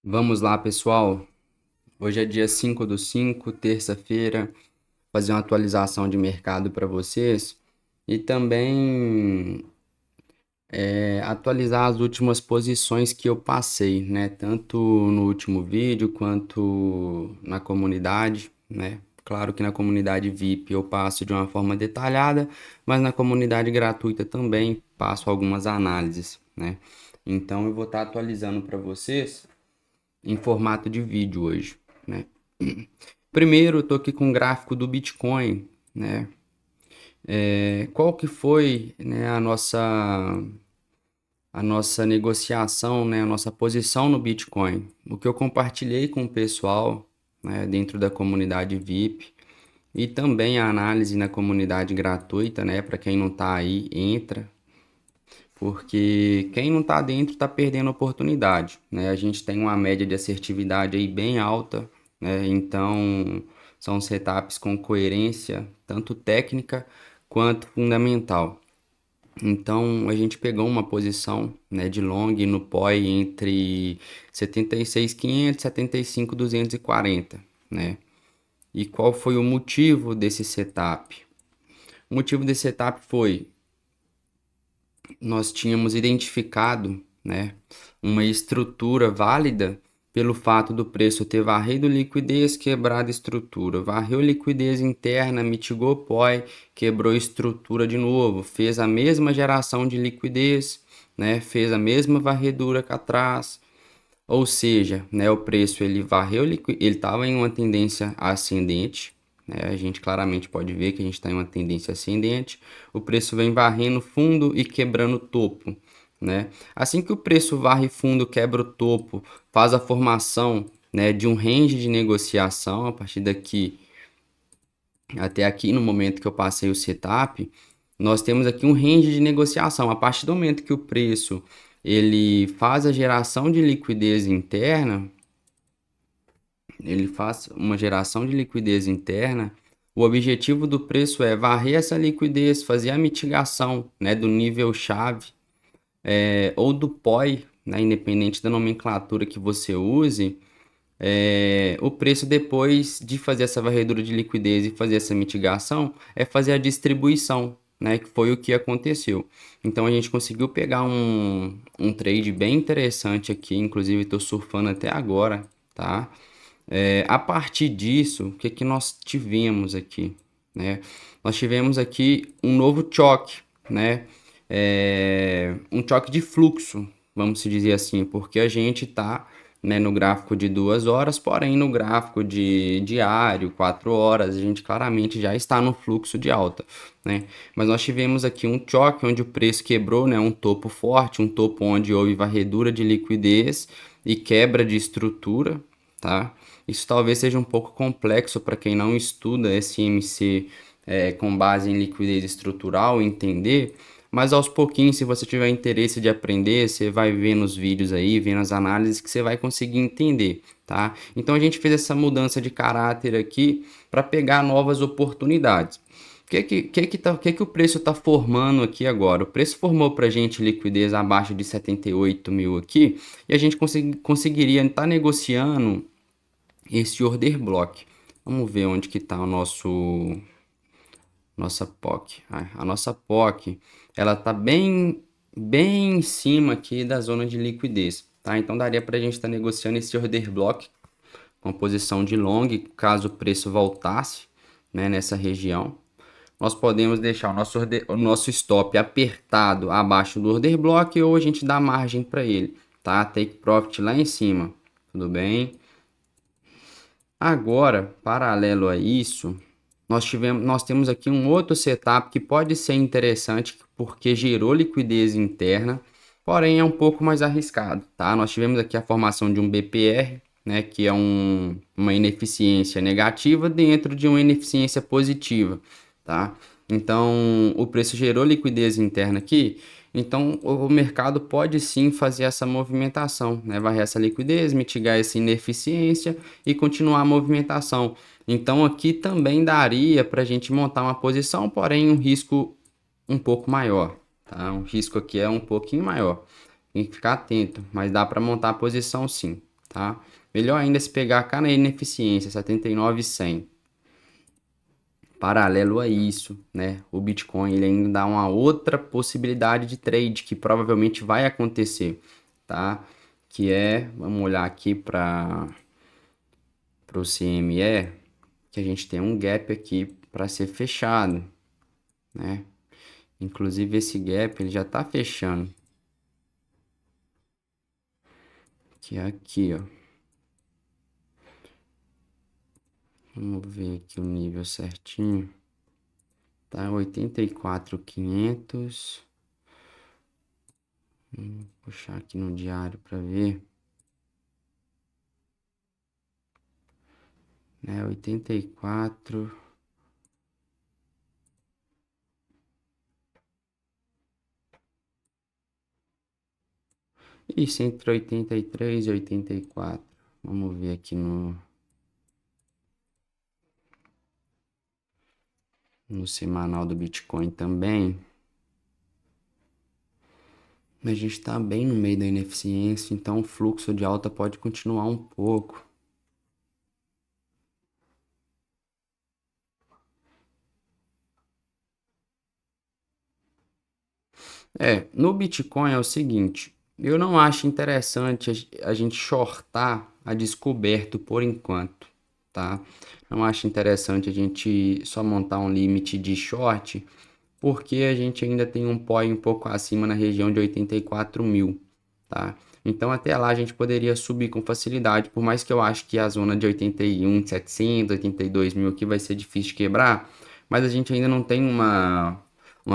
Vamos lá, pessoal. Hoje é dia 5/5, terça-feira, fazer uma atualização de mercado para vocês e também atualizar as últimas posições que eu passei, né? Tanto no último vídeo quanto na comunidade, né? Claro que na comunidade VIP eu passo de uma forma detalhada, mas na comunidade gratuita também passo algumas análises, né? Então eu vou estar atualizando para vocês em formato de vídeo hoje, né? Primeiro, eu tô aqui com o gráfico do Bitcoin, né? Qual que foi, né, a nossa negociação, né, a nossa posição no Bitcoin? O que eu compartilhei com o pessoal, né, dentro da comunidade VIP e também a análise na comunidade gratuita, né, para quem não tá aí, entra, porque quem não tá dentro tá perdendo oportunidade, né? A gente tem uma média de assertividade aí bem alta, né? Então, são setups com coerência, tanto técnica quanto fundamental. Então, a gente pegou uma posição, né, de long no POI entre 76.500 e 75.240, né? E qual foi o motivo desse setup? O motivo desse setup foi nós tínhamos identificado, né, uma estrutura válida pelo fato do preço ter varrido liquidez, quebrado estrutura, varreu liquidez interna, mitigou POI, quebrou estrutura de novo, fez a mesma geração de liquidez, né, fez a mesma varredura cá atrás, ou seja, né, o preço ele varreu, ele estava em uma tendência ascendente, né, a gente claramente pode ver que a gente está em uma tendência ascendente. O preço vem varrendo fundo e quebrando topo, né? Assim que o preço varre fundo, quebra o topo, faz a formação, né, de um range de negociação a partir daqui até aqui no momento que eu passei o setup, nós temos aqui um range de negociação. A partir do momento que o preço ele faz a geração de liquidez interna, ele faz uma geração de liquidez interna. O objetivo do preço é varrer essa liquidez, fazer a mitigação, né, do nível chave, ou do POI, né, independente da nomenclatura que você use. O preço, depois de fazer essa varredura de liquidez e fazer essa mitigação, é fazer a distribuição, né, que foi o que aconteceu. Então a gente conseguiu pegar um trade bem interessante aqui, inclusive estou surfando até agora, tá? A partir disso, o que que nós tivemos aqui, né? Nós tivemos aqui um novo choque, né? Um choque de fluxo, vamos dizer assim, porque a gente está, né, no gráfico de 2 horas, porém no gráfico de diário, 4 horas, a gente claramente já está no fluxo de alta, né? Mas nós tivemos aqui um choque onde o preço quebrou, né, um topo forte, um topo onde houve varredura de liquidez e quebra de estrutura, tá? Isso talvez seja um pouco complexo para quem não estuda SMC com base em liquidez estrutural entender, mas aos pouquinhos, se você tiver interesse de aprender, você vai vendo os vídeos aí, vendo as análises que você vai conseguir entender, tá? Então a gente fez essa mudança de caráter aqui para pegar novas oportunidades. O que o preço está formando aqui agora? O preço formou para a gente liquidez abaixo de 78 mil aqui e a gente conseguiria estar negociando esse order block. Vamos ver onde que está o nossa POC. A nossa POC, ela tá bem em cima aqui da zona de liquidez, tá? Então daria para a gente estar negociando esse order block com posição de long, caso o preço voltasse, né, nessa região. Nós podemos deixar o nosso stop apertado abaixo do order block ou a gente dá margem para ele, tá? Take profit lá em cima, tudo bem? Agora, paralelo a isso, nós temos aqui um outro setup que pode ser interessante porque gerou liquidez interna, porém é um pouco mais arriscado, tá? Nós tivemos aqui a formação de um BPR, né, que é uma ineficiência negativa dentro de uma ineficiência positiva, tá? Então, o preço gerou liquidez interna aqui, então o mercado pode sim fazer essa movimentação, né? Varrer essa liquidez, mitigar essa ineficiência e continuar a movimentação. Então aqui também daria para a gente montar uma posição, porém um risco um pouco maior, tá? O risco aqui é um pouquinho maior. Tem que ficar atento, mas dá para montar a posição sim, tá? Melhor ainda se pegar cá na ineficiência, 79,100. Paralelo a isso, né? O Bitcoin ele ainda dá uma outra possibilidade de trade que provavelmente vai acontecer, tá? Que é, vamos olhar aqui para o CME, que a gente tem um gap aqui para ser fechado, né? Inclusive esse gap ele já está fechando, que é aqui, ó. Vamos ver aqui o nível certinho. Tá 84.500. Vou puxar aqui no diário para ver. Né, 84. Isso, entre 83 e 84. Vamos ver aqui no semanal do Bitcoin também. A gente está bem no meio da ineficiência, então o fluxo de alta pode continuar um pouco. No Bitcoin é o seguinte, eu não acho interessante a gente shortar a descoberto por enquanto, tá? Não acho interessante a gente só montar um limite de short, porque a gente ainda tem um POI um pouco acima na região de 84.000, tá? Então até lá a gente poderia subir com facilidade, por mais que eu acho que a zona de 81.700, 82.000 aqui vai ser difícil de quebrar, mas a gente ainda não tem uma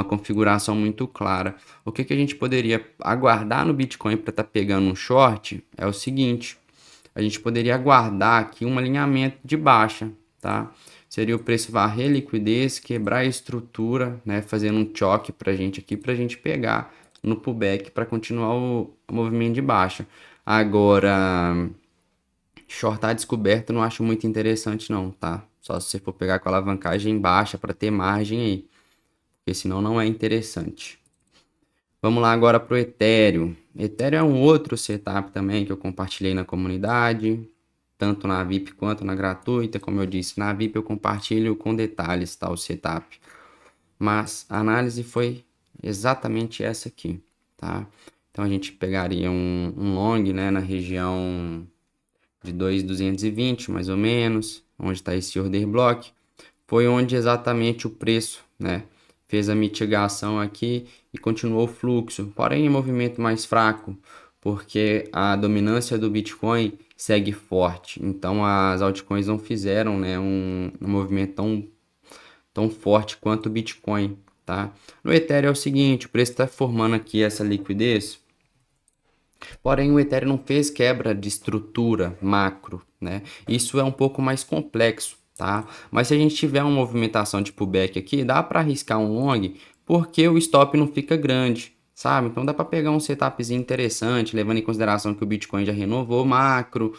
configuração muito clara. O que a gente poderia aguardar no Bitcoin para estar pegando um short é o seguinte, a gente poderia aguardar aqui um alinhamento de baixa, tá? Seria o preço varrer liquidez, quebrar a estrutura, né? Fazendo um choque pra gente aqui, pra gente pegar no pullback para continuar o movimento de baixa. Agora, shortar descoberto não acho muito interessante não, tá? Só se você for pegar com alavancagem baixa para ter margem aí, porque senão não é interessante. Vamos lá agora pro Ethereum. Ethereum é um outro setup também que eu compartilhei na comunidade, tanto na VIP quanto na gratuita. Como eu disse, na VIP eu compartilho com detalhes, tá, o setup. Mas a análise foi exatamente essa aqui, tá? Então a gente pegaria um long, né, na região de 2.220, mais ou menos, onde está esse order block. Foi onde exatamente o preço, né, fez a mitigação aqui e continuou o fluxo, porém em movimento mais fraco, porque a dominância do Bitcoin segue forte. Então as altcoins não fizeram, né, um movimento tão forte quanto o Bitcoin, tá? No Ethereum é o seguinte, o preço está formando aqui essa liquidez, porém o Ethereum não fez quebra de estrutura macro, né? Isso é um pouco mais complexo, tá? Mas se a gente tiver uma movimentação de pullback aqui, dá para arriscar um long, porque o stop não fica grande, sabe? Então dá para pegar um setupzinho interessante, levando em consideração que o Bitcoin já renovou macro.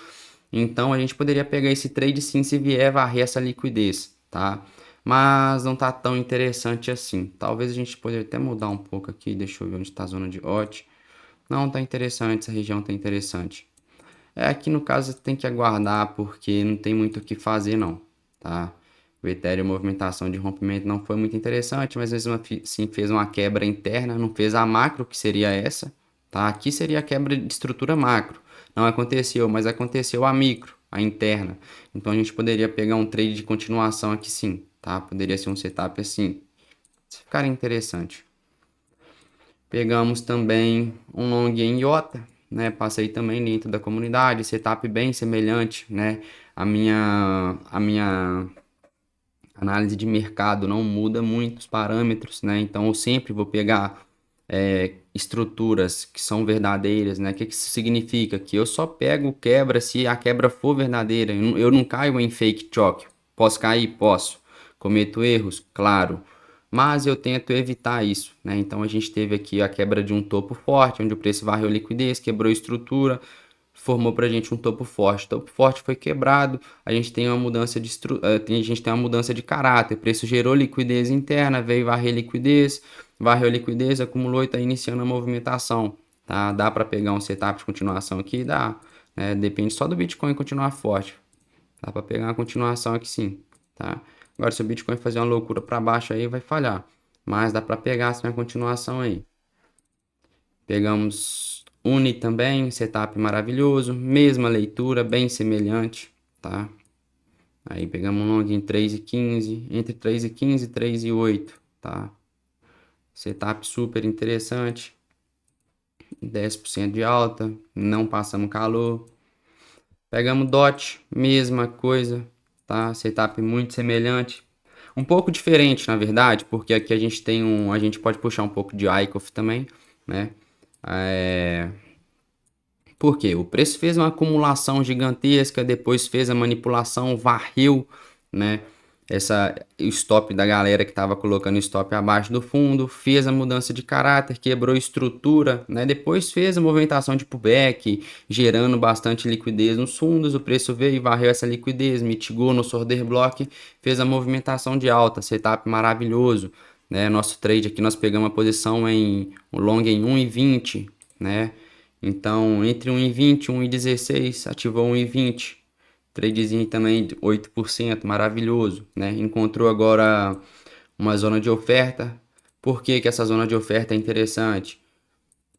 Então a gente poderia pegar esse trade sim se vier varrer essa liquidez, tá? Mas não tá tão interessante assim. Talvez a gente poderia até mudar um pouco aqui, deixa eu ver onde está a zona de OT. Não, tá interessante, essa região tá interessante. Aqui no caso tem que aguardar porque não tem muito o que fazer não, tá? O Ethereum, movimentação de rompimento não foi muito interessante, mas mesmo assim fez uma quebra interna, não fez a macro, que seria essa, tá? Aqui seria a quebra de estrutura macro. Não aconteceu, mas aconteceu a micro, a interna. Então a gente poderia pegar um trade de continuação aqui sim, tá? Poderia ser um setup assim. Se ficar interessante. Pegamos também um long em IOTA, né? Passei também dentro da comunidade, setup bem semelhante, né? A minha análise de mercado não muda muito os parâmetros, né? Então eu sempre vou pegar estruturas que são verdadeiras, né? O que isso significa? Que eu só pego quebra se a quebra for verdadeira. Eu não caio em fake choque. Posso cair? Posso. Cometo erros? Claro. Mas eu tento evitar isso, né? Então a gente teve aqui a quebra de um topo forte, onde o preço varreu liquidez, quebrou a estrutura, formou para a gente um topo forte. O topo forte foi quebrado, a gente tem uma mudança a gente tem uma mudança de caráter. O preço gerou liquidez interna, veio varrer liquidez, varreu liquidez, acumulou e está iniciando a movimentação, tá? Dá para pegar um setup de continuação aqui? Dá, né? Depende só do Bitcoin continuar forte. Dá para pegar uma continuação aqui sim, tá? Agora, se o Bitcoin fazer uma loucura para baixo aí, vai falhar. Mas dá para pegar assim uma continuação aí. Pegamos Uni também, setup maravilhoso, mesma leitura, bem semelhante, tá? Aí pegamos um long em 3,15, entre 3,15 e 3,8, tá? Setup super interessante, 10% de alta, não passamos calor. Pegamos DOT, mesma coisa, tá? Setup muito semelhante. Um pouco diferente, na verdade, porque aqui a gente pode puxar um pouco de ICOF também, né? Por quê? O preço fez uma acumulação gigantesca, depois fez a manipulação, varreu, né? O stop da galera que estava colocando stop abaixo do fundo, fez a mudança de caráter, quebrou estrutura, né? Depois fez a movimentação de pullback, gerando bastante liquidez nos fundos. O preço veio e varreu essa liquidez, mitigou no order block, fez a movimentação de alta, setup maravilhoso, né? Nosso trade aqui nós pegamos a posição em um long em 1,20, né? Então, entre 1,20 e 1,16, ativou 1,20. Tradezinho também de 8%, maravilhoso, né? Encontrou agora uma zona de oferta. Por que que essa zona de oferta é interessante?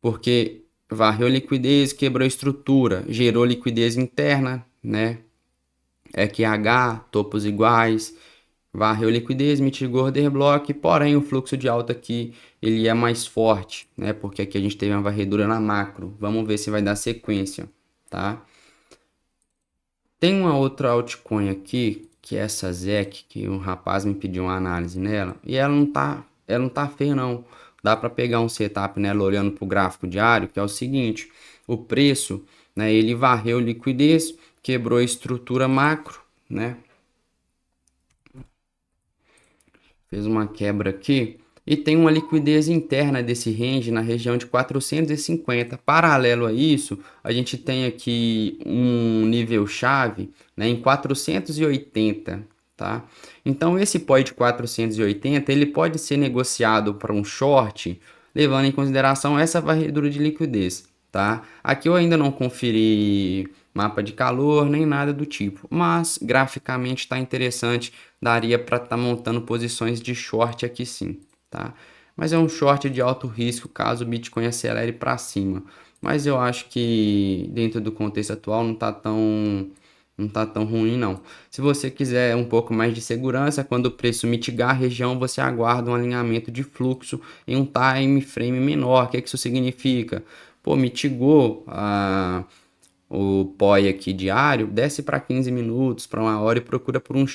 Porque varreu liquidez, quebrou estrutura, gerou liquidez interna, né? EQH, topos iguais, varreu liquidez, mitigou order block, porém o fluxo de alta aqui ele é mais forte, né? Porque aqui a gente teve uma varredura na macro. Vamos ver se vai dar sequência, tá? Tem uma outra altcoin aqui, que é essa ZEC, que um rapaz me pediu uma análise nela, e ela não tá feia não. Dá para pegar um setup nela olhando para o gráfico diário, que é o seguinte, o preço, né, ele varreu liquidez, quebrou a estrutura macro, né? Fez uma quebra aqui e tem uma liquidez interna desse range na região de 450. Paralelo a isso, a gente tem aqui um nível chave, né, em 480, tá? Então esse pó de 480 ele pode ser negociado para um short, levando em consideração essa varredura de liquidez, tá? Aqui eu ainda não conferi mapa de calor nem nada do tipo, mas graficamente está interessante, daria para estar montando posições de short aqui sim, tá? Mas é um short de alto risco caso o Bitcoin acelere para cima. Mas eu acho que dentro do contexto atual não tá tão ruim não. Se você quiser um pouco mais de segurança, quando o preço mitigar a região, você aguarda um alinhamento de fluxo em um time frame menor. O que isso significa? Pô, mitigou o POI aqui diário, desce para 15 minutos, para uma hora e procura por um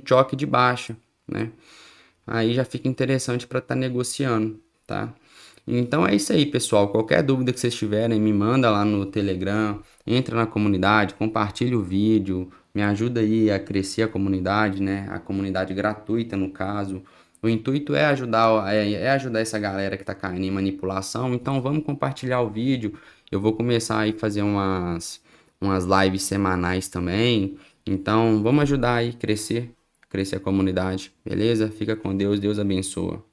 choque de baixa, né? Aí já fica interessante para estar negociando, tá? Então é isso aí, pessoal. Qualquer dúvida que vocês tiverem, me manda lá no Telegram, entra na comunidade, compartilha o vídeo, me ajuda aí a crescer a comunidade, né? A comunidade gratuita, no caso. O intuito é ajudar essa galera que está caindo em manipulação. Então vamos compartilhar o vídeo. Eu vou começar aí a fazer umas lives semanais também. Então vamos ajudar aí a crescer a comunidade, beleza? Fica com Deus, Deus abençoa.